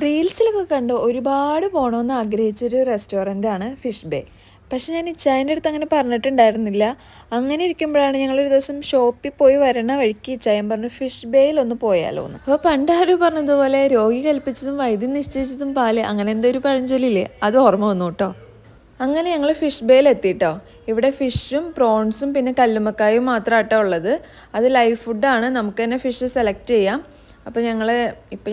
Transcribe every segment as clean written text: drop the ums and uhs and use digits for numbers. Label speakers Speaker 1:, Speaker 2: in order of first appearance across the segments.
Speaker 1: റീൽസിലൊക്കെ കണ്ട് ഒരുപാട് പോകണമെന്ന് ആഗ്രഹിച്ചൊരു റെസ്റ്റോറൻ്റാണ് ഫിഷ് ബേ. പക്ഷെ ഞാൻ ഇച്ചായൻ്റെ അടുത്ത് അങ്ങനെ പറഞ്ഞിട്ടുണ്ടായിരുന്നില്ല. അങ്ങനെ ഇരിക്കുമ്പോഴാണ് ഞങ്ങളൊരു ദിവസം ഷോപ്പിൽ പോയി വരണ വഴിക്ക് ഇച്ചായൻ പറഞ്ഞു ഫിഷ് ബേയിൽ ഒന്ന് പോയാലോ എന്ന്. അപ്പോൾ പണ്ട് ആരും പറഞ്ഞതുപോലെ രോഗി കൽപ്പിച്ചതും വൈദ്യം നിശ്ചയിച്ചതും പാല് അങ്ങനെ എന്തോ ഒരു പഴഞ്ചൊല്ലില്ലേ, അത് ഓർമ്മ വന്നു കേട്ടോ. അങ്ങനെ ഞങ്ങൾ ഫിഷ് ബേയിൽ എത്തിയിട്ടോ. ഇവിടെ ഫിഷും പ്രോൺസും പിന്നെ കല്ലുമ്മക്കായും മാത്രമാട്ടോ ഉള്ളത്. അത് ലൈവ് ഫുഡാണ്, നമുക്ക് തന്നെ ഫിഷ് സെലക്ട് ചെയ്യാം. അപ്പോൾ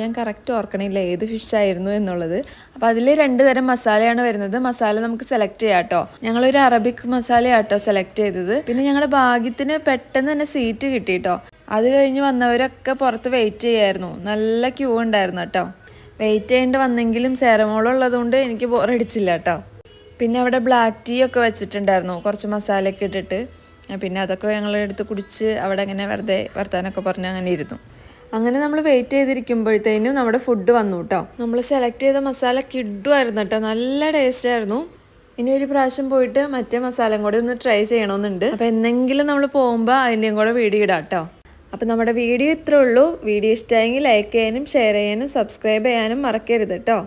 Speaker 1: ഞാൻ കറക്റ്റ് ഓർക്കണില്ല ഏത് ഫിഷായിരുന്നു എന്നുള്ളത്. അപ്പോൾ അതിൽ 2 തരം മസാലയാണ് വരുന്നത്. മസാല നമുക്ക് സെലക്ട് ചെയ്യാം കേട്ടോ. ഞങ്ങളൊരു അറബിക് മസാലയാട്ടോ സെലക്ട് ചെയ്തത്. പിന്നെ ഞങ്ങളുടെ ഭാഗ്യത്തിന് പെട്ടെന്ന് തന്നെ സീറ്റ് കിട്ടിയിട്ടോ. അത് കഴിഞ്ഞ് വന്നവരൊക്കെ പുറത്ത് വെയിറ്റ് ചെയ്യായിരുന്നു. നല്ല ക്യൂ ഉണ്ടായിരുന്നു കേട്ടോ. വെയിറ്റ് ചെയ്യേണ്ടി വന്നെങ്കിലും സേറമോളുള്ളതുകൊണ്ട് എനിക്ക് ബോറടിച്ചില്ല കേട്ടോ. പിന്നെ അവിടെ ബ്ലാക്ക് ടീ ഒക്കെ വെച്ചിട്ടുണ്ടായിരുന്നു, കുറച്ച് മസാലയൊക്കെ ഇട്ടിട്ട്. പിന്നെ അതൊക്കെ ഞങ്ങളെടുത്ത് കുടിച്ച് അവിടെ അങ്ങനെ വെറുതെ വർത്താനൊക്കെ പറഞ്ഞ് അങ്ങനെ ഇരുന്നു. അങ്ങനെ നമ്മൾ വെയിറ്റ് ചെയ്തിരിക്കുമ്പോഴത്തേനും നമ്മുടെ ഫുഡ് വന്നു കേട്ടോ. നമ്മൾ സെലക്ട് ചെയ്ത മസാല കിഡുമായിരുന്നു കേട്ടോ, നല്ല ടേസ്റ്റ് ആയിരുന്നു. ഇനി ഒരു പ്രാവശ്യം പോയിട്ട് മറ്റേ മസാലയും കൂടെ ഒന്ന് ട്രൈ ചെയ്യണമെന്നുണ്ട്. അപ്പോൾ എന്തെങ്കിലും നമ്മൾ പോകുമ്പോൾ അതിൻ്റെയും കൂടെ വീഡിയോ ഇടാം കേട്ടോ. അപ്പോൾ നമ്മുടെ വീഡിയോ ഇത്രേ ഉള്ളൂ. വീഡിയോ ഇഷ്ടമായെങ്കിൽ ലൈക്ക് ചെയ്യാനും ഷെയർ ചെയ്യാനും സബ്സ്ക്രൈബ് ചെയ്യാനും മറക്കരുത് കേട്ടോ.